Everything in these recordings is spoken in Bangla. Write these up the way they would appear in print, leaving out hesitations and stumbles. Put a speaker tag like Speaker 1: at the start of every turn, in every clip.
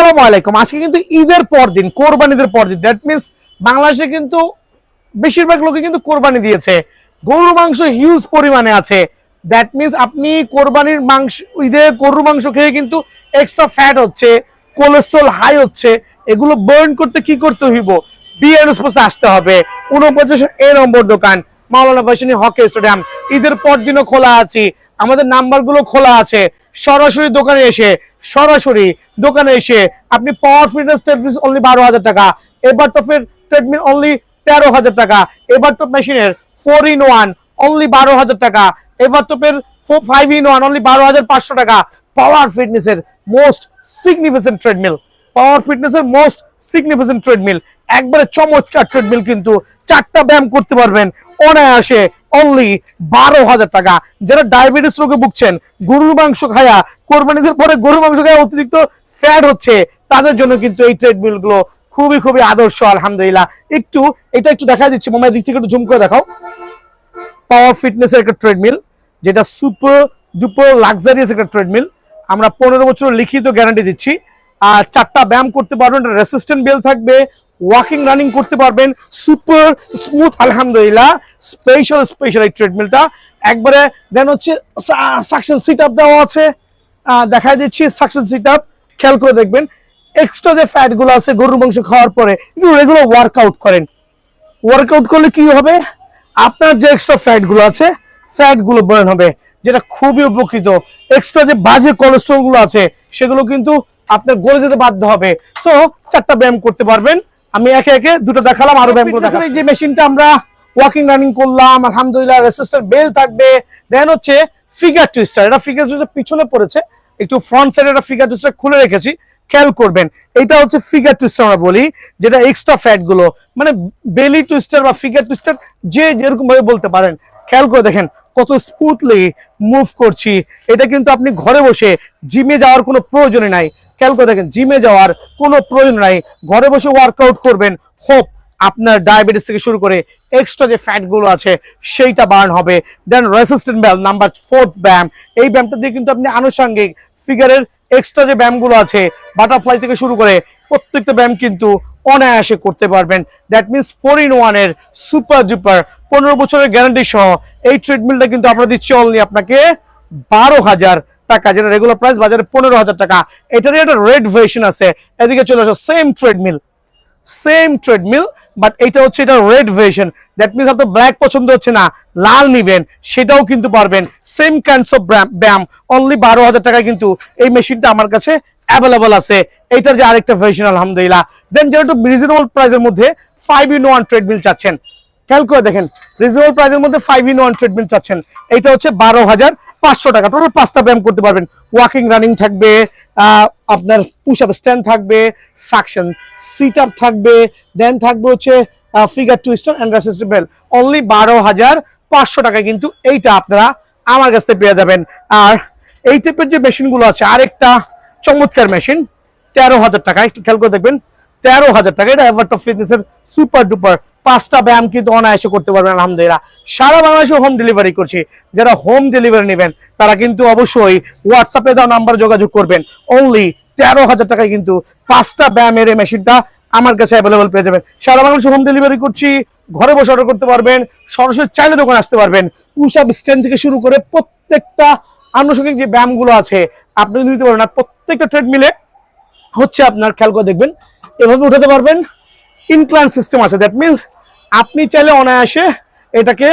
Speaker 1: আসসালামু আলাইকুম। আজকে কিন্তু ঈদের পর দিন, কোরবানিদের পর দিন। দ্যাট মিনস বাংলাদেশে কিন্তু বেশিরভাগ লোকে কিন্তু কোরবানি দিয়েছে, গরুর মাংস হিউজ পরিমাণে আছে। দ্যাট মিনস আপনি কোরবানির মাংস, ঈদে গরুর মাংস খেয়ে কিন্তু এক্সট্রা ফ্যাট হচ্ছে, কোলেস্ট্রল হাই হচ্ছে। এগুলো বার্ন করতে কি করতে হইব? বিএনএস পোস্টে আসতে হবে। 49 নম্বর দোকান, মাওলানা ভাসানী হকি স্টেডিয়াম। ঈদের পর দিনও খোলা আছে, আমাদের নাম্বারগুলো খোলা আছে। সরাসরি দোকানে এসে আপনি পাওয়ার ফিটনেস ট্রেডমিল অনলি 12,000 টাকা, এভারটপের ট্রেডমিল অনলি 13,000 টাকা, এভারটপ মেশিনের 4-in-1 অনলি 12,000 টাকা, এভারটপের 5-in-1 অনলি 12,500 টাকা। পাওয়ার ফিটনেসের মোস্ট সিগনিফিকেন্ট ট্রেডমিল, একবারে চমৎকার ট্রেডমিল, কিন্তু 4টা ব্যায়াম করতে পারবেন অনায়াসে অনলি 12,000 টাকা। যারা ডায়াবেটিস রোগে ভুগছেন, গরুর মাংস খায়া, কোরবানিদের পরে গরুর মাংস খায়া অতিরিক্ত ফ্যাট হচ্ছে, তাদের জন্য কিন্তু এই ট্রেডমিল গুলো খুবই খুবই আদর্শ। আলহামদুলিল্লাহ। এটা একটু দেখা দিচ্ছি, মামার দিক থেকে একটু জুম করে দেখাও। পাওয়ার ফিটনেসের একটা ট্রেডমিল, যেটা সুপার ডুপার লাক্সারিয়াস একটা ট্রেডমিল। আমরা 15 বছর লিখিত গ্যারান্টি দিচ্ছি। আর 4টা ব্যায়াম করতে পারবেন, রেসিস্ট্যান্ট বেল থাকবে, ওয়াকিং রানিং করতে পারবেন, সুপার স্মুথ। আলহামদুলিল্লাহ। স্পেশাল এই ট্রেডমিলটা একবারে দেন হচ্ছে সাকশন সিট আপ দেওয়া আছে। দেখা দিচ্ছি সাকশন সিট আপ, খেয়াল করে দেখবেন। এক্সট্রা যে ফ্যাট গুলো আছে গরুর মাংস খাওয়ার পরে একটু রেগুলার ওয়ার্কআউট করেন। ওয়ার্কআউট করলে কি হবে? আপনার যে এক্সট্রা ফ্যাট গুলো আছে, ফ্যাট গুলো বার্ন হবে, যেটা খুবই উপকৃত। এক্সট্রা যে বাজে কোলেস্ট্রল গুলো আছে, সেগুলো কিন্তু আপনার গলে যেতে বাধ্য হবে। সো 4টা ব্যায়াম করতে পারবেন। আমি একে একে দুটো দেখালাম, আরো ব্যায়াম করে দেখাচ্ছি। যে মেশিনটা আমরা ওয়াকিং রানিং করলাম, আলহামদুলিল্লাহ। রেসিস্ট্যান্ট বেল থাকবে, দেন হচ্ছে ফিগার টুইস্টার। এটা ফিগার টুইস্টার পিছনে পড়েছে, একটু ফ্রন্ট সাইডে একটা ফিগার টুইস্টার খুলে রেখেছি, খেয়াল করবেন। এটা হচ্ছে ফিগার টুইস্টার আমরা বলি, যেটা এক্সট্রা ফ্যাট গুলো, মানে বেলি টুইস্টার বা ফিগার টুইস্টার, যে যেরকম ভাবে বলতে পারেন। খেয়াল করে দেখেন কত স্মুথলি মুভ করছি। এটা কিন্তু আপনি ঘরে বসে, জিমে যাওয়ার কোনো প্রয়োজনই নাই। খেয়াল করে দেখেন, জিমে যাওয়ার কোনো প্রয়োজন নাই, ঘরে বসে ওয়ার্কআউট করবেন। হোপ আপনার ডায়াবেটিস থেকে শুরু করে এক্সট্রা যে ফ্যাট গুলো আছে সেইটা বার্ন হবে। দেন রেসিস্ট্যান্ট ব্যায়াম, নাম্বার 4th ব্যায়াম। এই ব্যায়ামটা দিয়ে কিন্তু আপনি আনুষঙ্গিক ফিগারের এক্সট্রা যে ব্যায়ামগুলো আছে, বাটারফ্লাই থেকে শুরু করে প্রত্যেকটা ব্যায়াম কিন্তু অনায়াসে করতে পারবেন। দ্যাট মিনস 4-in-1 এর সুপার ডুপার 15 বছরের গ্যারান্টি সহ এই ট্রিটমেন্টটা কিন্তু আমরা দিচ্ছি অনলি আপনাকে 12,000 টাকা, যেটা রেগুলার প্রাইস বাজারে 15,000 টাকা। এটারই একটা রেড ভার্সন আছে, এদিকে চলে আসো। সেম ট্রেডমিল, বাট এটা হচ্ছে এটা রেড ভার্সন। দ্যাট মিনস আপনার ব্ল্যাক পছন্দ হচ্ছে না, লাল নিবেন, সেটাও কিন্তু পারবেন। সেম কাইন্ডস অফ ব্যায়াম অনলি 12,000 টাকায় কিন্তু এই মেশিনটা আমার কাছে অ্যাভেলেবল আছে। এইটার যে আরেকটা ভার্সন, আলহামদুলিল্লাহ। দেন যারা একটু রিজনেবল প্রাইসের মধ্যে 5-in-1 ট্রেডমিল চাচ্ছেন, খেয়াল করে দেখেন, রিজনেবল প্রাইসের মধ্যে 5-in-1 ট্রেডমিল চাচ্ছেন, এটা হচ্ছে 12,500 টাকা। টোটাল 5টা ব্যায়াম করতে পারবেন। ওয়াকিং রানিং থাকবে, আপনার পুশ আপ স্ট্যান্ড থাকবে, সাকশন সিট আপ থাকবে, দেন থাকবে হচ্ছে figure twister and resistant bell. Only 12,500 টাকায় কিন্তু এইটা আপনারা আমার কাছ থেকে পেয়ে যাবেন। আর এই টাইপের যে মেশিনগুলো আছে, আরেকটা চমৎকার মেশিন 13,000 টাকা, একটু খেয়াল করে দেখবেন। 13,000 টাকা, এটা এভারটপ ফিটনেসের সুপার ডুপার। 5টা ব্যায়াম কিন্তু অনায়াসে করতে পারবেন আলহামদুলিল্লাহ। সারা বাংলাদেশে হোম ডেলিভারি করছি। যারা হোম ডেলিভারি নেবেন তারা কিন্তু অবশ্যই হোয়াটসঅ্যাপে দেওয়া নাম্বার যোগাযোগ করবেন। অনলি 13,000 টাকায় কিন্তু 5টা ব্যায়ামের এই মেশিনটা আমার কাছে অ্যাভেলেবল পেয়ে যাবেন। সারা বাংলাদেশে হোম ডেলিভারি করছি, ঘরে বসে অর্ডার করতে পারবেন, সরাসরি চাইলে দোকানে আসতে পারবেন। পুশ আপ স্ট্যান্ড থেকে শুরু করে প্রত্যেকটা আনুষঙ্গিক যে ব্যায়ামগুলো আছে আপনি নিতে পারবেন। আর প্রত্যেকটা ট্রেডমিলে হচ্ছে আপনার, খেয়াল করে দেখবেন, এভাবে উঠাতে পারবেন। ইনক্লাইন সিস্টেম আছে, দ্যাট মিনস আপনি চাইলে অনায়াসে এটাকে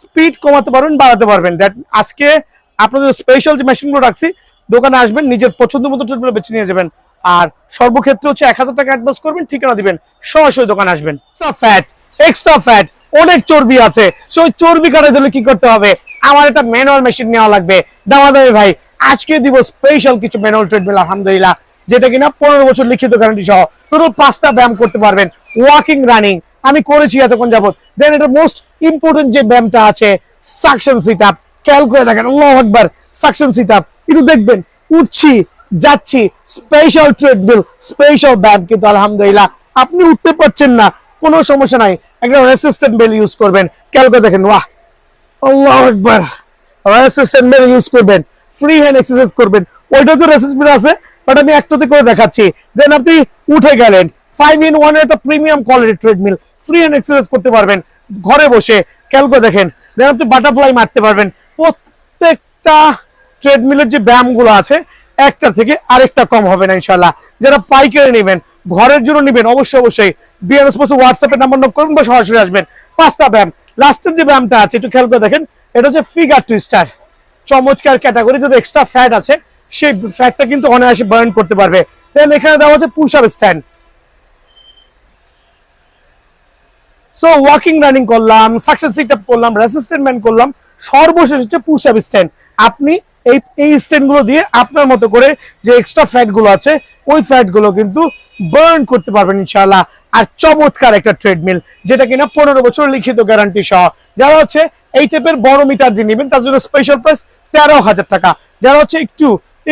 Speaker 1: স্পিড কমাতে পারবেন, বাড়াতে পারবেন। দ্যাট আজকে আপনাদের স্পেশাল যে মেশিনগুলো রাখছি, দোকানে আসবেন, নিজের পছন্দ মতো ট্রেডমিল বেছে নিয়ে যাবেন। আর সর্বক্ষেত্রে হচ্ছে 1,000 টাকা অ্যাডভান্স করবেন, ঠিকানা দিবেন, সরাসরি দোকানে আসবেন। এক্সট্রা ফ্যাট, অনেক চর্বি আছে, সেই চর্বি কাটাতে হলে কি করতে হবে? আমার একটা ম্যানুয়াল মেশিন নেওয়া লাগবে। দামাদামি ভাই, আজকে দিব স্পেশাল কিছু ম্যানুয়াল ট্রেডমিল, আলহামদুলিল্লাহ, যেটা কিনা 15 বছর লিখিত গ্যারান্টি সহ। টোটাল 5টা ব্যায়াম করতে পারবেন। ওয়াকিং রানিং আমি করেছি এতক্ষণ যাবত। দেন এটা মোস্ট ইম্পর্টেন্ট যে ব্যায়ামটা আছে, সাকশন সিট আপ। খেয়াল করে দেখেন, আল্লাহু আকবার, সাকশন সিট আপ একটু দেখবেন। উঠছি, যাচ্ছি, স্পেশাল ট্রেডমিল, স্পেশাল ব্যায়াম কিন্তু আলহামদুলিল্লাহ। আপনি উঠতে পারছেন না, কোনো সমস্যা নাই, একটা রেসিস্ট্যান্ট বেল ইউজ করবেন। খেয়াল করে দেখেন, ওয়াহ, আল্লাহু আকবার, রেসিস্ট্যান্ট বেল ইউজ করবেন, ফ্রি হ্যান্ড এক্সারসাইজ করবেন। ওইটা তো রেসিস্ট্যান্ট আছে, বাট আমি একটাতে করে দেখাচ্ছি। দেন আপনি উঠে গেলেন 5-in-1 একটা premium quality treadmill, free hand exercise করতে পারবেন ঘরে বসে। খেয়াল করে দেখেন, দেন আপনি বাটারফ্লাই মারতে পারবেন। প্রত্যেকটা ট্রেডমিলের যে ব্যায়ামগুলো আছে একটা থেকে আরেকটা কম হবে না ইনশাল্লাহ। যারা পাইকারি নেবেন, ঘরের জন্য নেবেন, অবশ্যই বিআর স্পোর্টস হোয়াটসঅ্যাপে নাম্বার নোট করুন বা সরাসরি আসবেন। 5টা ব্যায়াম, লাস্টের যে ব্যায়ামটা আছে একটু খেয়াল করে দেখেন, এটা হচ্ছে ফিগার টুইস্টার। চমৎকার ক্যাটাগরি, যদি এক্সট্রা ফ্যাট আছে সেই ফ্যাটটা কিন্তু অনায়াসে বার্ন করতে পারবে। দেন এখানে দেওয়া আছে push up stand. So walking running করলাম, সাকসেস সিট আপ করলাম, রেসিস্ট্যান্ট ম্যান করলাম, সর্বশেষ হচ্ছে পুশ আপ স্ট্যান্ড। আপনি এই স্ট্যান্ড গুলো দিয়ে আপনার মতো করে যে এক্সট্রা ফ্যাট গুলো আছে ওই ফ্যাট গুলো কিন্তু বার্ন করতে পারবেন ইনশাআল্লাহ। আর চমৎকার একটা ট্রেডমিল, যেটা কিনা 15 বছর লিখিত গ্যারান্টি সহ। যারা হচ্ছে এই টাইপের বড় মিটার দিয়ে নেবেন তার জন্য স্পেশাল প্রাইস 13,000 টাকা। যারা হচ্ছে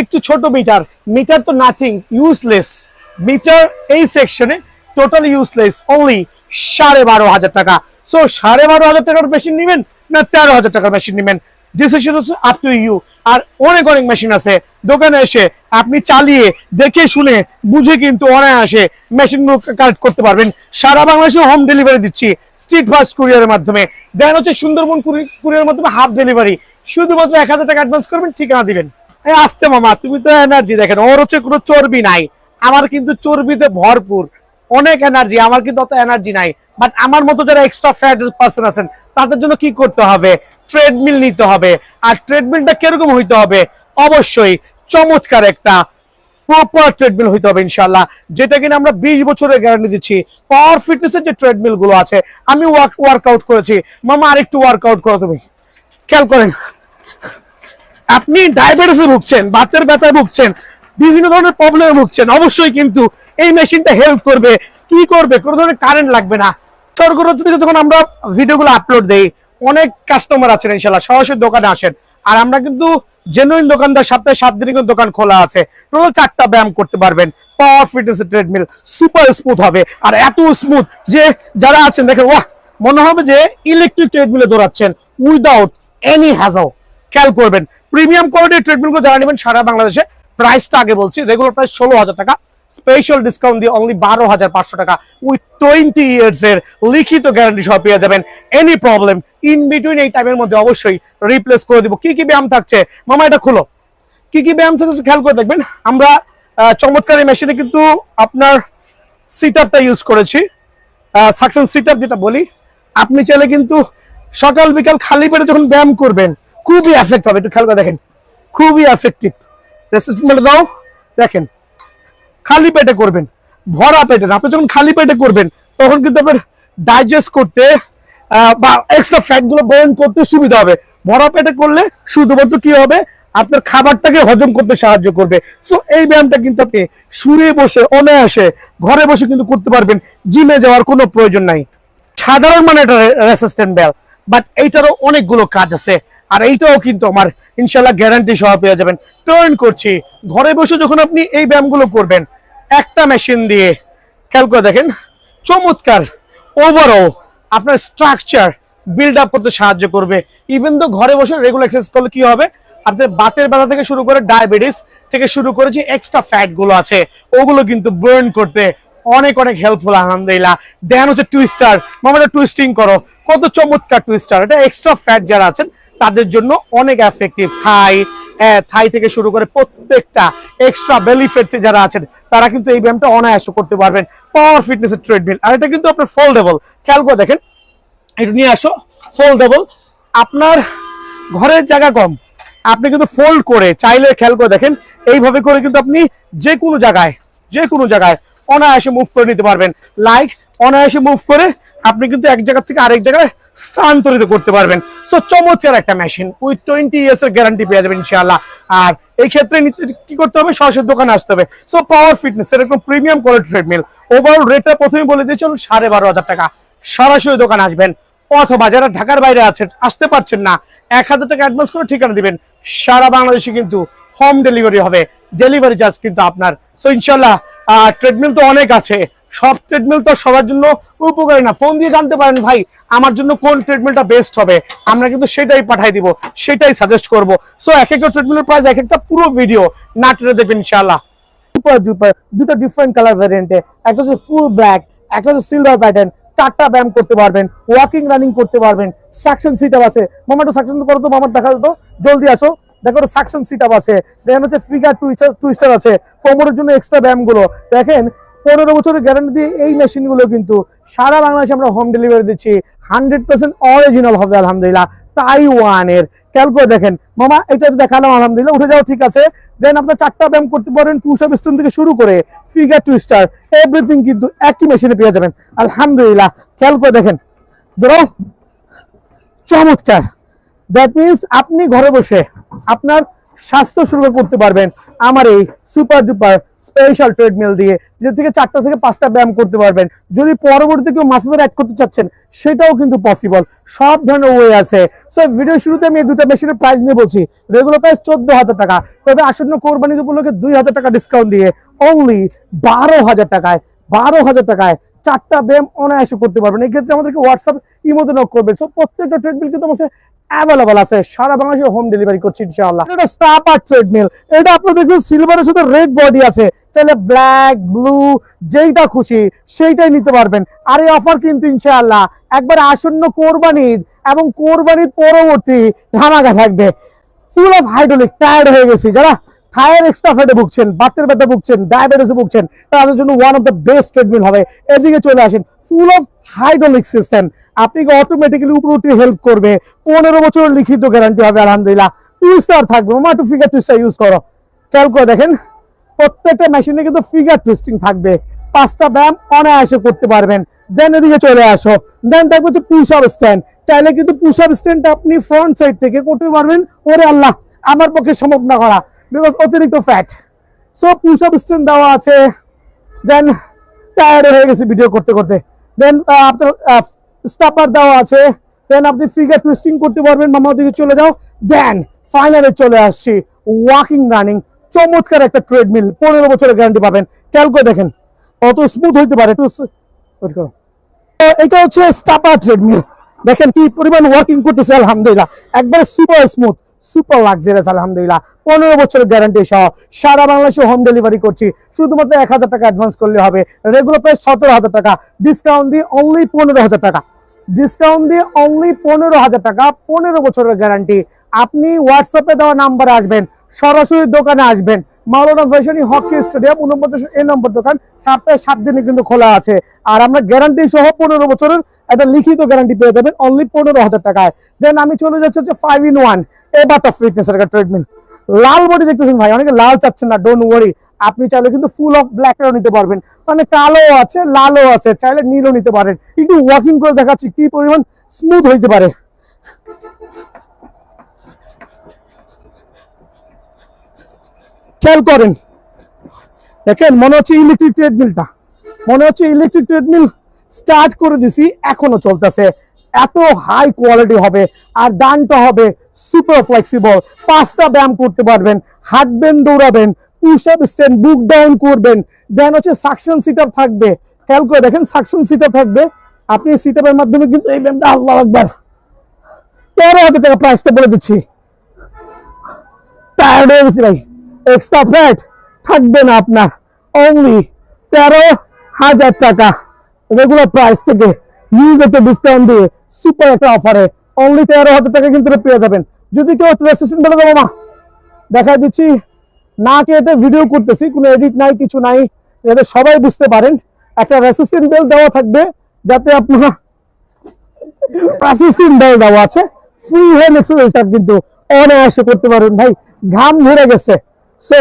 Speaker 1: একটু ছোট মিটার তো নাথিং, ইউজলেস মিটার, এই সেকশনে টোটালি ইউজলেস, অনলি 12,500 টাকা। সো 12,500 টাকার মেশিন নেবেন না 13,000 টাকার মেশিন নেবেন, ডিসিশন হচ্ছে আপ টু ইউ। আর অনেক মেশিন আছে, দোকানে এসে আপনি চালিয়ে দেখে শুনে বুঝে কিন্তু অনায়াসে মেশিনগুলো কালেক্ট করতে পারবেন। সারা বাংলাদেশে হোম ডেলিভারি দিচ্ছি স্ট্রিট ফাস্ট কুরিয়ারের মাধ্যমে। দেন হচ্ছে সুন্দরবন কুরিয়ারের মাধ্যমে হাফ ডেলিভারি। শুধুমাত্র 1,000 টাকা অ্যাডভান্স করবেন, ঠিকানা দিবেন। আসতে মামা, তুমি তো এনার্জি দেখেন, ওর হচ্ছে কোনো চর্বি নাই, আমার কিন্তু চর্বিতে ভরপুর, অনেক এনার্জি। আমার কিন্তু অত এনার্জি নাই, বাট আমার মতো যারা এক্সট্রা ফ্যাট পার্সন আছেন তাদের জন্য কি করতে হবে? ট্রেডমিল নিতে হবে। আর ট্রেডমিলটা কিরকম হইতে হবে? অবশ্যই চমৎকার একটা প্রপার ট্রেডমিল হইতে হবে ইনশাআল্লাহ, যেটা কিনা আমরা 20 বছরের গ্যারান্টি দিচ্ছি। পাওয়ার ফিটনেসের যে ট্রেডমিল গুলো আছে, আমি ওয়ার্কআউট করেছি মামা, আরেকটু ওয়ার্কআউট করো তুমি। খেয়াল করেন, আপনি ডায়াবেটিসে ভুগছেন, বাতের ব্যথায় ভুগছেন, বিভিন্ন ধরনের প্রবলেমে ভুগছেন, অবশ্যই কিন্তু এই মেশিনটা হেল্প করবে। কি করবে? কোনো ধরনের কারেন্ট লাগবে না। যখন আমরা ভিডিওগুলো আপলোড দেই, অনেক কাস্টমার আছেন ইনশাআল্লাহ সরাসরি দোকানে আসেন। আর আমরা কিন্তু জেনুইন দোকানদার, সপ্তাহে 7 দিন কিন্তু দোকান খোলা আছে। টোটাল 4টা ব্যায়াম করতে পারবেন। পাওয়ার ফিটনেসের ট্রেডমিল, সুপার স্মুথ হবে। আর এত স্মুথ যে যারা আছেন দেখেন, ওয়াহ, মনে হবে যে ইলেকট্রিক ট্রেডমিলে দৌড়াচ্ছেন উইদাউট এনি হ্যাজল। খেয়াল করবেন, প্রিমিয়াম কোয়ালিটির ট্রেডমিলগুলো যারা নেবেন সারা বাংলাদেশে, প্রাইসটা আগে বলছি, রেগুলার প্রাইস 16,000 টাকা, স্পেশাল ডিসকাউন্ট দিয়ে অনলি 12,500 টাকা উইথ 20 ইয়ার্স এর লিখিত গ্যারান্টি সহ পেয়ে যাবেন। এনি প্রবলেম ইন বিটুইন এই টাইমের মধ্যে অবশ্যই রিপ্লেস করে দিব। কি কি ব্যায়াম থাকছে মামা, এটা খুলো, কি কি ব্যায়াম থাকছে খেয়াল করে দেখবেন। আমরা চমৎকার এই মেশিনে কিন্তু আপনার সিট আপটা ইউজ করেছি, সাকশন সিট আপ যেটা বলি। আপনি চাইলে কিন্তু সকাল বিকাল খালি পেটে যখন ব্যায়াম করবেন খুবই এফেক্ট হবে। একটু খেয়াল করে দেখেন, খুবই এফেক্টিভ। রেসিস্ট্যান্ট দাও, দেখেন খালি পেটে করবেন, ভরা পেটে না। আপনি যখন খালি পেটে করবেন তখন কিন্তু আপনার ডাইজেস্ট করতে বা এক্সট্রা ফ্যাট গুলো বার্ন করতে সুবিধা হবে। ভরা পেটে করলে শুধুমাত্র কি হবে, আপনার খাবারটাকে হজম করতে সাহায্য করবে। সো এই ব্যায়ামটা কিন্তু আপনি শুয়ে বসে অনায়াসে ঘরে বসে কিন্তু করতে পারবেন, জিমে যাওয়ার কোনো প্রয়োজন নাই। সাধারণ মানে এটা রেসিস্ট্যান্ট ব্যায়াম, বাট এইটারও অনেকগুলো কাজ আছে। আর এইটাও কিন্তু আমার ইনশাল্লাহ গ্যারান্টি সহ পেয়ে যাবেন। টার্ন করছি, ঘরে বসে যখন আপনি এই ব্যায়ামগুলো করবেন একটা মেশিন দিয়ে, খেয়াল করে দেখেন চমৎকার ওভারঅল আপনার স্ট্রাকচার বিল্ড আপ করতে সাহায্য করবে। ইভেন তো ঘরে বসে রেগুলার এক্সারসাইজ করলে কি হবে, আপনার বাতের ব্যথা থেকে শুরু করে ডায়াবেটিস থেকে শুরু করে যে এক্সট্রা ফ্যাট গুলো আছে ওগুলো কিন্তু বার্ন করতে অনেক হেল্পফুল আলহামদুলিল্লাহ। দেন হচ্ছে টুইস্টার, মামাটা টুইস্টিং করো, কত চমৎকার টুইস্টার। এটা এক্সট্রা ফ্যাট যারা আছেন তাদের জন্য অনেক এফেক্টিভ। থাই থেকে শুরু করে প্রত্যেকটা এক্সট্রা বেলি ফ্যাট যারা আছেন তারা কিন্তু এই ব্যায়ামটা অনায়াসে করতে পারবেন। পাওয়ার ফিটনেসের ট্রেডমিল, আর এটা কিন্তু আপনার ফোল্ডেবল। খেয়াল করে দেখেন, একটু নিয়ে আসো, ফোল্ডেবল। আপনার ঘরের জায়গা কম, আপনি কিন্তু ফোল্ড করে চাইলে, খেয়াল করে দেখেন এইভাবে করে কিন্তু আপনি যে কোনো জায়গায় অনায়াসে মুভ করে নিতে পারবেন। লাইক অনায়াসে মুভ করে আপনি কিন্তু এক জায়গা থেকে আরেক জায়গায় স্থানান্তরিত করতে পারবেন। সো চমৎকার একটা মেশিন উইথ 20 ইয়ার্স এর গ্যারান্টি পেয়ে যাবেন ইনশাআল্লাহ। আর এই ক্ষেত্রে কি করতে হবে, সরাসরি দোকানে আসতে হবে। সো পাওয়ার ফিটনেস এরকম প্রিমিয়াম কোয়ালিটি ট্রেডমিল, ওভারঅল রেটটা প্রথমে বলে দিয়েছি 12,500 টাকা। সরাসরি দোকানে আসবেন, অথবা যারা ঢাকার বাইরে আছেন আসতে পারছেন না, 1,000 টাকা অ্যাডভান্স করে ঠিকানা দিবেন। সারা বাংলাদেশে কিন্তু হোম ডেলিভারি হবে, ডেলিভারি চার্জ কিন্তু আপনার। সো ইনশাআল্লাহ ট্রেডমিল তো অনেক আছে, সব ট্রেডমিল তো সবার জন্য উপকারী না। ফোন দিয়ে জানতে পারেন ভাই আমার জন্য কোন ট্রেডমিলটা বেস্ট হবে, আমরা কিন্তু সেটাই পাঠাই দিব, সেটাই সাজেস্ট করব। সো এক একটা ট্রেডমিলের প্রাইস এক একটা পুরো ভিডিও না টেনে দেখবেন ইনশাআল্লাহ। সুপার ডুপার, দুটো ডিফারেন্ট কালার ভ্যারিয়েন্টে, একটা হচ্ছে ফুল ব্ল্যাক, একটা হচ্ছে সিলভার প্যাটার্ন। 4টা ব্যায়াম করতে পারবেন, ওয়াকিং রানিং করতে পারবেন, সাকশন সিট আপ আছে। মামা একটু সাকশন করো তো, মামার দেখা তো, জলদি আসো। দেখো সাকশন সিট আপ আছে, দেখেন হচ্ছে ফিগার টুইস্টার আছে, কোমরের জন্য এক্সট্রা ব্যায়ামগুলো দেখেন। 15 বছরের গ্যারান্টি দিয়ে এই মেশিনগুলো কিন্তু সারা বাংলাদেশে আমরা হোম ডেলিভারি দিচ্ছি। 100% অরিজিনাল হবে আলহামদুলিল্লাহ, তাইওয়ানের। খেয়াল করে দেখেন মামা, এটা দেখালাম আলহামদুলিল্লাহ, উঠে যাও ঠিক আছে। দেন আপনার 4টা ব্যায়াম করতে পারেন, পুশ আপ স্টোন থেকে শুরু করে ফিগার টুইস্টার, এভরিথিং কিন্তু একই মেশিনে পেয়ে যাবেন আলহামদুলিল্লাহ। খেয়াল করে দেখেন, ধরো চমৎকার। দ্যাট মিনস আপনি ঘরে বসে আপনার স্বাস্থ্য শুরু করতে পারবেন আমার এই সুপার ডুপার স্পেশাল ট্রেডমিল দিয়ে, যে থেকে 4টা থেকে 5টা ব্যায়াম করতে পারবেন। যদি পরবর্তীতে কেউ মাসাজার অ্যাড করতে চাচ্ছেন সেটাও কিন্তু পসিবল, সব ধরনের ওয়ে আছে। সো ভিডিও শুরুতে আমি এই দুটো মেশিনের প্রাইস নিয়ে বলছি। রেগুলার প্রাইস 14,000 টাকা, তবে আসন্ন কোরবানি উপলক্ষে 2,000 টাকা ডিসকাউন্ট দিয়ে অনলি 12,000 টাকায়, 12,000 টাকায় 4টা ব্যায়াম অনায়াসে করতে পারবেন। এক্ষেত্রে আমাদেরকে হোয়াটসঅ্যাপ ইমোতে নক করবেন। সো প্রত্যেকটা ট্রেডমিল কিন্তু আমার অ্যাভেলেবল আছে, সারা বাংলাদেশে হোম ডেলিভারি করছি ইনশাআল্লাহ। এটা স্টাপার ট্রেডমিল, এটা আপনাদের দেখুন সিলভারের সাথে রেড বডি আছে, চাইলে ব্ল্যাক ব্লু যেইটা খুশি সেইটাই নিতে পারবেন। আর এই অফার কিন্তু ইনশাআল্লাহ একবার আসন্ন কোরবানি এবং কোরবানির পরবর্তী ধামাকা থাকবে। ফুল অফ হাইড্রোলিক, টায়ার্ড হয়ে গেছি যারা থায়ের এক্সট্রা ফ্যাটে ভুগছেন, বাতের ব্যথা ভুগছেন, ডায়াবেটিসে ভুগছেন, তাদের জন্য one of the best treadmill হবে। এদিকে চলে আসেন, ফুল অফ হাইড্রোলিক সিস্টেম, আপনাকে অটোমেটিক্যালি উপরে উঠে হেল্প করবে। 15 বছরের লিখিত গ্যারান্টি হবে আলহামদুলিল্লাহ। 2 স্টার থাকবে, মামা একটু ফিগার টুইস্টার ইউজ করো। খেয়াল করে দেখেন প্রত্যেকটা মেশিনে কিন্তু ফিগার টুইস্টিং থাকবে, 5টা ব্যায়াম অনায়াসে করতে পারবেন। দেন এদিকে চলে আসো, দেন থাকবে হচ্ছে পুশ আপ স্ট্যান্ড, চাইলে কিন্তু পুশ আপ স্ট্যান্ডটা আপনি ফ্রন্ট সাইড থেকে করতে পারবেন। ওরে আল্লাহ, আমার পক্ষে সম্ভব না করা, বিকজ অতিরিক্ত fat. So push up stand দেওয়া আছে। দেন টায়ার্ড হয়ে গেছে ভিডিও করতে করতে। দেন আপনার স্টাপার দেওয়া আছে। দেন আপনি ফিগার টুইস্টিং করতে পারবেন, মামা ওদিকে চলে যাও। দেন ফাইনালে চলে আসছি ওয়াকিং রানিং, চমৎকার একটা ট্রেডমিল, 15 বছরের গ্যারান্টি পাবেন। খেয়াল করে দেখেন কত স্মুথ হইতে পারে। এটা হচ্ছে স্টাপার ট্রেডমিল, দেখেন কি পরিমাণ ওয়ার্কিং করতেছে আলহামদুলিল্লাহ, একবার সুপার স্মুথ, সুপার লাক্সারিয়াস আলহামদুলিল্লাহ। 15 বছরের গ্যারান্টি সহ সারা বাংলাদেশে হোম ডেলিভারি করছি। শুধুমাত্র 1,000 টাকা অ্যাডভান্স করলে হবে। রেগুলার প্রাইস 17,000 টাকা, ডিসকাউন্ট দিয়ে অনলি 15,000 টাকা, ডিসকাউন্ট দিয়ে অনলি 15,000 টাকা। 15 বছরের গ্যারান্টি। আপনি হোয়াটসঅ্যাপে দেওয়া নাম্বারে আসবেন, সরাসরি দোকানে আসবেন। মাওলানা ভাইসানি হকি স্টেডিয়াম 49 এই নম্বর দোকান, সপ্তাহে 7 দিনে কিন্তু খোলা আছে। আর আমরা গ্যারান্টি সহ 15 বছরের একটা লিখিত গ্যারান্টি পেয়ে যাবেন অনলি 15,000 টাকায়। দেন আমি চলে যাচ্ছি হচ্ছে 5-in-1 এবারটা ফিটনেসের একটা ট্রিটমেন্ট। লাল বডি দেখতেছেন ভাই, অনেকে লাল চাচ্ছেন না, ডোন্ট ওয়ারি, আপনি চাইলে কিন্তু ফুল অফ ব্ল্যাকটাও নিতে পারবেন, মানে কালো আছে, লালও আছে, চাইলে নীলও নিতে পারেন। একটু ওয়াকিং করে দেখাচ্ছি কি পরিমাণ স্মুথ হইতে পারে। খেয়াল করেন, দেখেন মনে হচ্ছে ইলেকট্রিক ট্রেডমিলটা, মনে হচ্ছে ইলেকট্রিক ট্রেডমিল স্টার্ট করে দিছি এখনো চলতেছে। এত হাই কোয়ালিটি হবে, আর দানটা হবে সুপার ফ্লেক্সিবল। 5টা ব্যায়াম করতে পারবেন, হাঁটবেন, দৌড়াবেন, পুশ আপ স্ট্যান্ড, বুক ডাউন করবেন। দেন হচ্ছে সাকশন সিট আপ থাকবে। খেয়াল করে দেখেন সাকশন সিট আপ থাকবে, আপনি সিট আপের মাধ্যমে কিন্তু এই ব্যায়ামটা, আল্লাহু আকবার, 13,000 টাকা প্রাইসটা বলে দিচ্ছি। টায়ার্ড হয়ে গেছি ভাই, এক্সট্রা ফ্যাট থাকবে না আপনার, অনলি 13,000 টাকা রেগুলার প্রাইস থেকে হিউজ একটা ডিসকাউন্ট দিয়ে সুপার একটা অফারে অনলি 13,000 টাকা কিন্তু পেয়ে যাবেন। যদি কেউ রেসিস্ট্যান্ট বলে যাবো মা দেখা দিচ্ছি, না কেটে ভিডিও করতেছি, কোনো এডিট নাই, কিছু নাই, যাতে সবাই বুঝতে পারেন। একটা রেসিস্ট্যান্ট বেল্ট দেওয়া থাকবে, যাতে আপনারা রেসিস্ট্যান্ট বেল্ট দেওয়া আছে, ফ্রি হ্যান্ড এক্সারসাইজটা কিন্তু অনায়াসে করতে পারবেন। ভাই ঘাম ঝরে গেছে। সো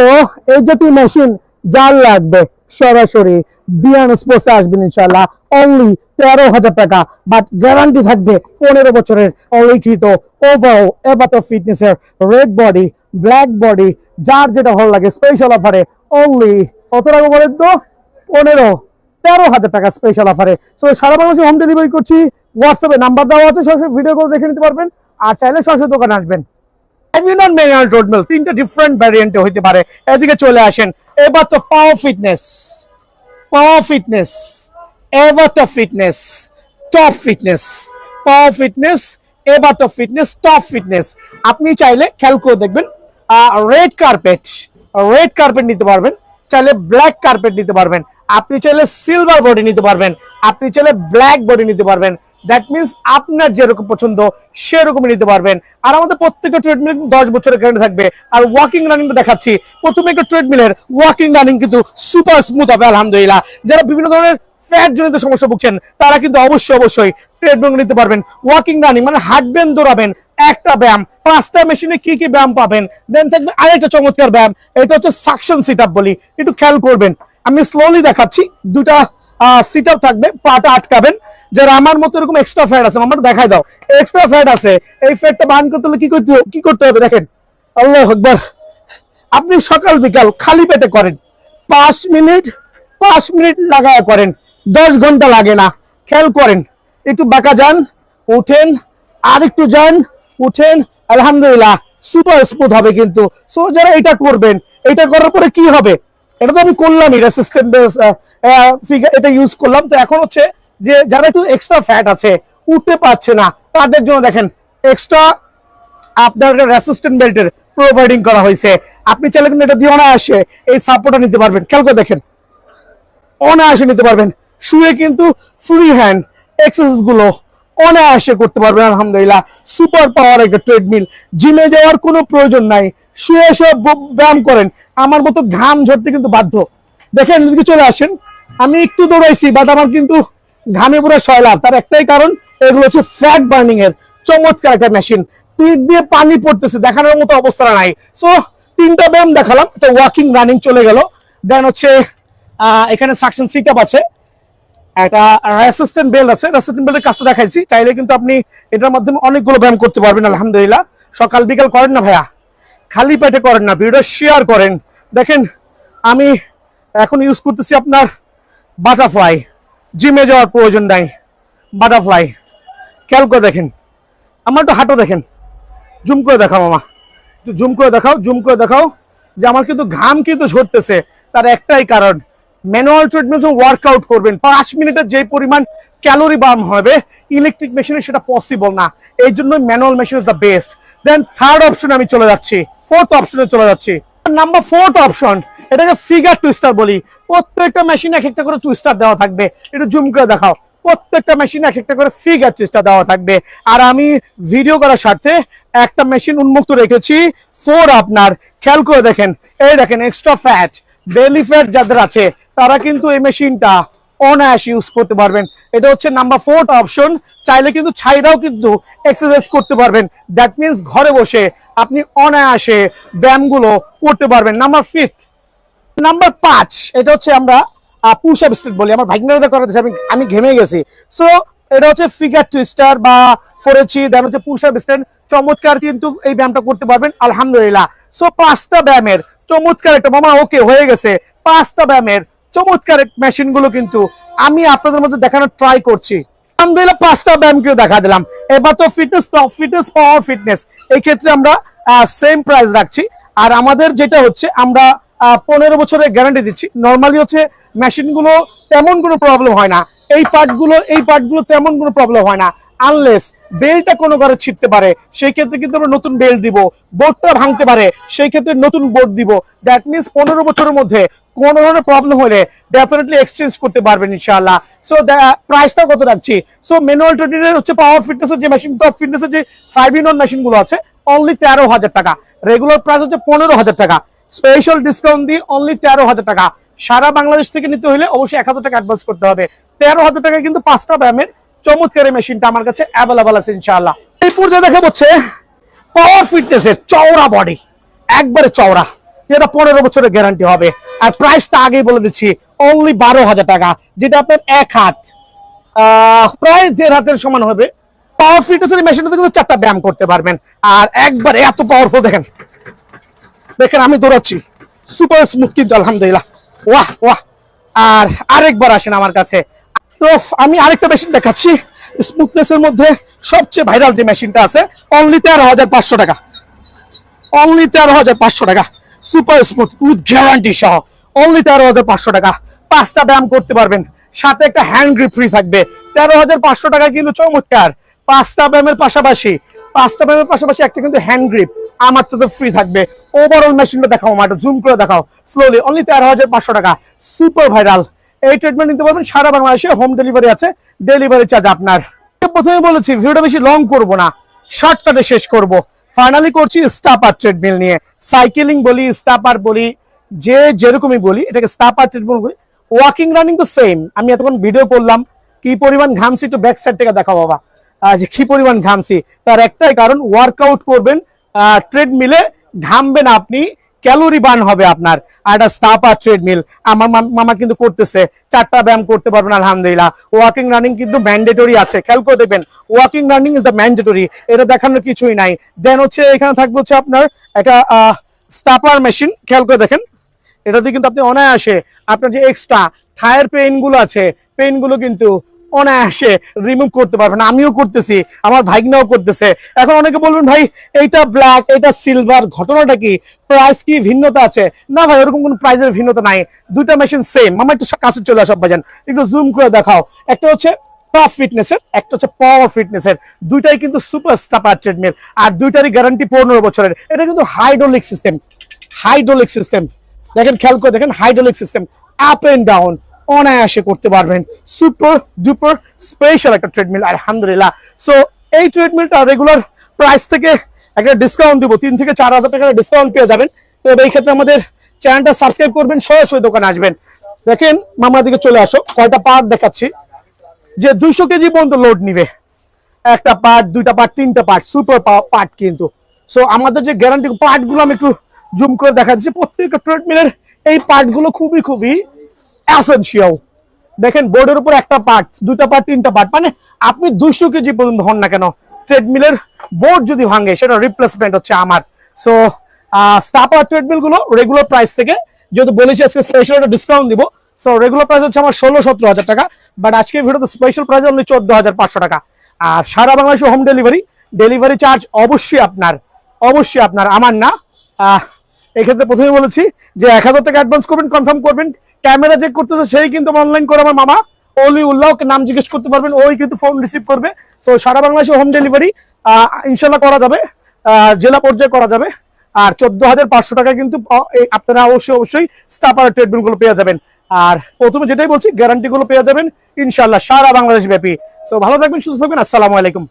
Speaker 1: এই জাতীয় মেশিন যার লাগবে সরাসরি বিয়ান স্পোর্টসে আসবেন ইনশাআল্লাহ, অনলি 13,000 টাকা, বাট গ্যারান্টি থাকবে 15 বছরের অলিখিত। ওভারঅল এভারটো ফিটনেসের রেড বডি, ব্ল্যাক বডি, যার যেটা ভালো লাগে স্পেশাল অফারে অনলি কত টাকা বলেন তো, 13,000 টাকা স্পেশাল অফারে। সো সারা বাংলাদেশে হোম ডেলিভারি করছি। হোয়াটসঅ্যাপে নাম্বার দেওয়া আছে, সরাসরি ভিডিও কল দেখে নিতে পারবেন, আর চাইলে সরাসরি দোকানে আসবেন। ম্যানুয়াল ট্রেডমিল 3টা ডিফারেন্ট ভ্যারিয়েন্টে হইতে পারে। এদিকে চলে আসেন, এবার তো পাওয়ার ফিটনেস, পাওয়ার ফিটনেস, এবার তো ফিটনেস, টপ ফিটনেস, পাওয়ার ফিটনেস, এবার তো ফিটনেস, টপ ফিটনেস। আপনি চাইলে খেয়াল করে দেখবেন, রেড কার্পেট, রেড কার্পেট নিতে পারবেন, চাইলে ব্ল্যাক কার্পেট নিতে পারবেন, আপনি চাইলে সিলভার বডি নিতে পারবেন, আপনি চাইলে ব্ল্যাক বডি নিতে পারবেন। দ্যাট মিনস আপনার যেরকম পছন্দ সেরকমই নিতে পারবেন। আর আমাদের প্রত্যেকটা ট্রেডমিল 10 বছরের গ্যারান্টি থাকবে। আর ওয়াকিং রানিংটা দেখাচ্ছি, প্রথমে একটা ট্রেডমিলের ওয়াকিং রানিং কিন্তু সুপার স্মুথ হবে আলহামদুলিল্লাহ। যারা বিভিন্ন ধরনের ফ্যাট জনিত সমস্যা ভুগছেন তারা কিন্তু অবশ্যই ট্রেডমিল নিতে পারবেন। ওয়াকিং রানিং মানে হাঁটবেন দৌড়াবেন, একটা ব্যায়াম, 5টা মেশিনে কি কি ব্যায়াম পাবেন। দেন থাকবে আরেকটা চমৎকার ব্যায়াম, এটা হচ্ছে সাকশন সিট আপ বলি, একটু খেয়াল করবেন। আমি স্লোলি দেখাচ্ছি, দুটা সিট আপ থাকবে, পাটা আটকাবেন। যারা আমার মতো এরকম এক্সট্রা ফ্যাট আছে, আমার দেখাই দাও, এক্সট্রা ফ্যাট আছে, এই ফ্যাটটা বার্ন করতে হলে কি করতে হবে দেখেন। আল্লাহু আকবার। আপনি সকাল বিকাল খালি পেটে করেন, 5 মিনিট লাগায় করেন, 10 ঘন্টা লাগে না। খেয়াল করেন, একটু বাঁকা যান, উঠেন, আর একটু যান, উঠেন, আলহামদুলিল্লাহ সুপার স্মুথ হবে কিন্তু। সো যারা এটা করবেন, এটা করার পরে কি হবে, এটা তো আমি করলামই রেসিস্ট্যান্ট ফিগার, এটা ইউজ করলাম। তো এখন হচ্ছে যে যারা একটু এক্সট্রা ফ্যাট আছে, উঠতে পারছে না, তাদের জন্য দেখেন এক্সট্রা আপনার রেসিস্ট্যান্ট বেল্টের প্রোভাইডিং করা হয়েছে। আপনি চাইলে কিন্তু এটা দিয়ে অনায়াসে এই সাপোর্টটা নিতে পারবেন। খেয়াল করে দেখেন, অনায়াসে নিতে পারবেন। শুয়ে কিন্তু ফ্রি হ্যান্ড এক্সারসাইজ গুলো অনায়াসে করতে পারবেন আলহামদুলিল্লাহ। সুপার পাওয়ার একটা ট্রেডমিল, জিমে যাওয়ার কোনো প্রয়োজন নাই, শুয়ে শুয়ে ব্যায়াম করেন। আমার মতো ঘাম ঝরতে কিন্তু বাধ্য। দেখেন এদিকে চলে আসেন, আমি একটু দৌড়াইছি বাট আমার কিন্তু ঘামে পুরো সয়লাভ। তার একটাই কারণ, এগুলো হচ্ছে ফ্যাট বার্নিং এর চমৎকার একটা মেশিন। পিঠ দিয়ে পানি পড়তেছে, দেখানোর মতো অবস্থা নাই। সো 3টা ব্যায়াম দেখালাম, এটা ওয়াকিং রানিং চলে গেল। দেন হচ্ছে এখানে সাকশন সিট আপ আছে, একটা রেসিস্ট্যান্ট বেল্ট আছে, রেসিস্ট্যান্ট বেল্টের কাজটা দেখাইছি। চাইলে কিন্তু আপনি এটার মাধ্যমে অনেকগুলো ব্যায়াম করতে পারবেন আলহামদুলিল্লাহ। সকাল বিকাল করেন না ভাইয়া, খালি পেটে করেন না, ভিডিওটা শেয়ার করেন। দেখেন আমি এখন ইউজ করতেছি আপনার বাটারফ্লাই, জিমে যাওয়ার প্রয়োজন নাই, বাটারফ্লাই। খেয়াল করে দেখেন, আমার একটু হাঁটো দেখেন, জুম করে দেখাও মামা, একটু জুম করে দেখাও যে আমার কিন্তু ঘাম কিন্তু ঝরতেছে। তার একটাই কারণ, ম্যানুয়াল ট্রেডমিল যখন ওয়ার্কআউট করবেন 5 মিনিটের যে পরিমাণ ক্যালোরি বার্ন হবে, ইলেকট্রিক মেশিনে সেটা পসিবল না। এই জন্য manual machine is the best. Then third অপশনে আমি চলে যাচ্ছি, ফোর্থ অপশনে চলে যাচ্ছি। নাম্বার 4th অপশন, এটাকে ফিগার টুইস্টার বলি। প্রত্যেকটা মেশিনে এক একটা করে টুইস্টার দেওয়া থাকবে, একটু জুম করে দেখাও। প্রত্যেকটা মেশিনে এক একটা করে ফিগার টুইস্টার দেওয়া থাকবে। আর আমি ভিডিও করার স্বার্থে একটা মেশিন উন্মুক্ত রেখেছি 4 আপনার। খেয়াল করে দেখেন, এই দেখেন এক্সট্রা ফ্যাট, বেলি ফ্যাট যাদের আছে তারা কিন্তু এই মেশিনটা অনায়াসে ইউজ করতে পারবেন। এটা হচ্ছে নাম্বার 4th অপশন। চাইলে কিন্তু ছাইরাও কিন্তু এক্সারসাইজ করতে পারবেন। দ্যাট মিনস ঘরে বসে আপনি অনায়াসে ব্যায়ামগুলো করতে পারবেন। নাম্বার 5, এটা হচ্ছে আমরা পুশ আপ স্টেট বলি। আমার ভাগ্নেরা করাতেছে, আমি ঘেমে গেছি। সো এটা হচ্ছে ফিগার টুইস্টার বা করেছি, দেন হচ্ছে পুশ আপ স্টেট। চমৎকার কিন্তু এই ব্যায়ামটা করতে পারবেন আলহামদুলিল্লাহ। সো 5টা ব্যায়ামের চমৎকার একটা, মামা ওকে হয়ে গেছে, 5টা ব্যায়ামের চমৎকার মেশিন গুলো কিন্তু আমি আপনাদের মধ্যে দেখানোর ট্রাই করছি আলহামদুলিল্লাহ। 5টা ব্যায়াম কেউ দেখা দিলাম। এবার তো ফিটনেস, টপ ফিটনেস, পাওয়ার ফিটনেস, এই ক্ষেত্রে আমরা সেম প্রাইস রাখছি। আর আমাদের যেটা হচ্ছে, আমরা 15 বছরের গ্যারান্টি দিচ্ছি। নর্মালি হচ্ছে মেশিন গুলো তেমন কোনো প্রবলেম হয় না, এই পার্টগুলো তেমন কোনো প্রবলেম হয় না, আনলেস বেল্টটা কোনো ঘরে ছিটতে পারে, সেই ক্ষেত্রে কিন্তু আমরা নতুন বেল্ট দিব। বোর্ডটা ভাঙতে পারে, সেই ক্ষেত্রে নতুন বোর্ড দিব। দ্যাট মিনস 15 বছরের মধ্যে কোনো ধরনের প্রবলেম হলে ডেফিনেটলি এক্সচেঞ্জ করতে পারবেন ইনশাআল্লাহ। সো প্রাইসটা কত রাখছি? সো ম্যানুয়াল ট্রেডমিলের হচ্ছে পাওয়ার ফিটনেসের যে মেশিন, টপ ফিটনেসের যে 5-in-1 মেশিন গুলো আছে, অনলি 13,000 টাকা। রেগুলার প্রাইস হচ্ছে 15,000 টাকা, স্পেশাল ডিসকাউন্ট দিয়ে অনলি 13,000 টাকা। সারা বাংলাদেশ থেকে নিতে হলে অবশ্যই 1,000 টাকা অ্যাডভান্স করতে হবে। 13,000 টাকায় কিন্তু 5টা ব্যায়ামের চমৎকার মেশিনটা আমার কাছে অ্যাভেলেবল আছে ইনশাআল্লাহ। এই পর্যায়ে দেখা হচ্ছে পাওয়ার ফিটনেসের চওড়া বডি, একবারে চওড়া, যেটা 15 বছরের গ্যারান্টি হবে। আর প্রাইসটা আগেই বলে দিচ্ছি, অনলি 12,000 টাকা, যেটা আপনার 1 হাত প্রায় 1.5 হাতের সমান হবে। পাওয়ার ফিটনেসের মেশিনটাতে কিন্তু 4টা ব্যায়াম করতে পারবেন। আর একবারে এত পাওয়ারফুল, দেখেন আমি দৌড়াচ্ছি, সুপার স্মুথ কিন্তু আলহামদুলিল্লাহ। ওয়াহ ওয়াহ। আর আরেকবার আসেন আমার কাছে, তো আমি আরেকটা মেশিন দেখাচ্ছি স্মুথনেসের মধ্যে সবচেয়ে ভাইরাল যে মেশিনটা আছে, অনলি 13,500 টাকা, অনলি 13,500 টাকা, সুপার স্মুথ উইথ গ্যারান্টি সহ, অনলি 13,500 টাকা। 5টা ব্যায়াম করতে পারবেন, সাথে একটা হ্যান্ড গ্রিপ ফ্রি থাকবে। 13,500 টাকা কিন্তু চমৎকার। 5টা ব্যায়ামের পাশাপাশি 5টা ব্যায়ামের পাশাপাশি একটা কিন্তু হ্যান্ড গ্রিপ আমার তো ফ্রি থাকবে। ওভারঅল মেশিনটা দেখাও আমার, একটু জুম করে দেখাও স্লোলি, অনলি 13,500 টাকা, সুপার ভাইরাল। এই ট্রিটমেন্ট নিতে পারবেন সারা বাংলাদেশে, হোম ডেলিভারি আছে, ডেলিভারি চার্জ আপনার। প্রথমে বলেছি ভিডিওটা বেশি লং করব না, শর্টকাটে শেষ করব। ফাইনালি করছি স্টাপার ট্রেডমিল নিয়ে। সাইকেলিং বলি, স্টাপার বলি, যে যেরকমই বলি, এটাকে স্টাপার ট্রেডমিল বলি। ওয়াকিং রানিং তো সেম। আমি এতক্ষণ ভিডিও করলাম কি পরিমাণ ঘামছি, একটু ব্যাক সাইড থেকে দেখাও বাবা, যে কি পরিমাণ ঘামছি। তার একটাই কারণ, ওয়ার্কআউট করবেন ট্রেডমিলে, ঘামবেন আপনি, ক্যালোরি বার্ন হবে আপনার। আর একটা স্টাপার ট্রেডমিল আমার মামা কিন্তু করতেছে, 4টা ব্যায়াম করতে পারবেন আলহামদুলিল্লাহ। ওয়াকিং রানিং কিন্তু ম্যান্ডেটরি আছে, খেয়াল করে দেখবেন, walking running is the mandatory, এটা দেখানোর কিছুই নাই। দেন হচ্ছে এখানে থাকবে হচ্ছে আপনার একটা স্টাপার মেশিন, খেয়াল করে দেখেন, এটাতে কিন্তু আপনি অনায়াসে আপনার যে এক্সট্রা থায়ের পেইন গুলো আছে, পেইন গুলো কিন্তু অনায়াসে রিমুভ করতে পারবেন। আমিও করতেছি, আমার ভাইগনাও করতেছে। এখন অনেকে বলবেন ভাই এইটা ব্ল্যাক, এইটা সিলভার, ঘটনাটা কি, প্রাইস কি ভিন্নতা আছে? না ভাই, ওরকম কোনো প্রাইসের ভিন্নতা নাই, দুইটা মেশিন সেম। আমার একটু কাছে চলে আসো ভাইজান, একটু জুম করে দেখাও। একটা হচ্ছে পাওয়ার ফিটনেসের, একটা হচ্ছে পাওয়ার ফিটনেসের, দুইটাই কিন্তু সুপার স্টাপার ট্রেডমিল, আর দুইটারই গ্যারান্টি 15 বছরের। এটা কিন্তু হাইড্রোলিক সিস্টেম, হাইড্রোলিক সিস্টেম দেখেন, খেয়াল করে দেখেন, hydraulic system, up and down অনায়াসে করতে পারবেন। সুপার ডুপার স্পেশাল একটা ট্রেডমিল আলহামদুলিল্লাহ। সো এই ট্রেডমিলটা রেগুলার প্রাইস থেকে একটা ডিসকাউন্ট দিব, 3 থেকে 4,000 টাকার ডিসকাউন্ট পেয়ে যাবেন। তো এই ক্ষেত্রে আমাদের চ্যানেলটা সাবস্ক্রাইব করবেন, সরাসরি দোকানে আসবেন। দেখেন মামার দিকে চলে আসো, কয়টা পার্ট দেখাচ্ছি, যে 200 কেজি পর্যন্ত লোড নিবে, একটা পার্ট, দুইটা পার্ট, 3টা পার্ট, সুপার পার্ট কিন্তু। সো আমাদের যে গ্যারান্টি পার্টগুলো আমি একটু জুম করে দেখা দিচ্ছি। প্রত্যেকটা ট্রেডমিলের এই পার্টগুলো খুবই খুবই এসেনশিয়াল। দেখেন বোর্ডের উপর একটা পার্ট, দুইটা পার্ট, 3টা পার্ট, মানে আপনি 200 কেজি পর্যন্ত হন না কেন, ট্রেডমিলের বোর্ড যদি ভাঙে সেটা রিপ্লেসমেন্ট হচ্ছে আমার। সো স্টাপার ট্রেডমিল গুলো রেগুলার প্রাইস থেকে, যেহেতু বলেছি আজকে স্পেশাল একটা ডিসকাউন্ট দিব, সো রেগুলার প্রাইস হচ্ছে আমার 16-17 হাজার টাকা, বাট আজকের ভিডিওতে স্পেশাল প্রাইস অনলি 14,500 টাকা। আর সারা বাংলাদেশে হোম ডেলিভারি, ডেলিভারি চার্জ অবশ্যই আপনার, অবশ্যই আপনার, আমার না। এক্ষেত্রে প্রথমে বলেছি যে 1,000 টাকা অ্যাডভান্স করবেন, কনফার্ম করবেন। ক্যামেরা চেক করতেছে সেই কিন্তু অনলাইন করে আমার মামা অলি উল্লাহকে নাম জিজ্ঞেস করতে পারবেন, ওই কিন্তু ফোন রিসিভ করবে। সো সারা বাংলাদেশে হোম ডেলিভারি ইনশাল্লাহ করা যাবে, জেলা পর্যায়ে করা যাবে। আর 14,500 টাকা কিন্তু আপনারা অবশ্যই অবশ্যই স্টাপার ট্রেডমিল গুলো পেয়ে যাবেন। আর প্রথমে যেটাই বলছি, গ্যারান্টি গুলো পেয়ে যাবেন ইনশাল্লাহ সারা বাংলাদেশ ব্যাপী। সো ভালো থাকবেন, সুস্থ থাকবেন, আসসালামু আলাইকুম।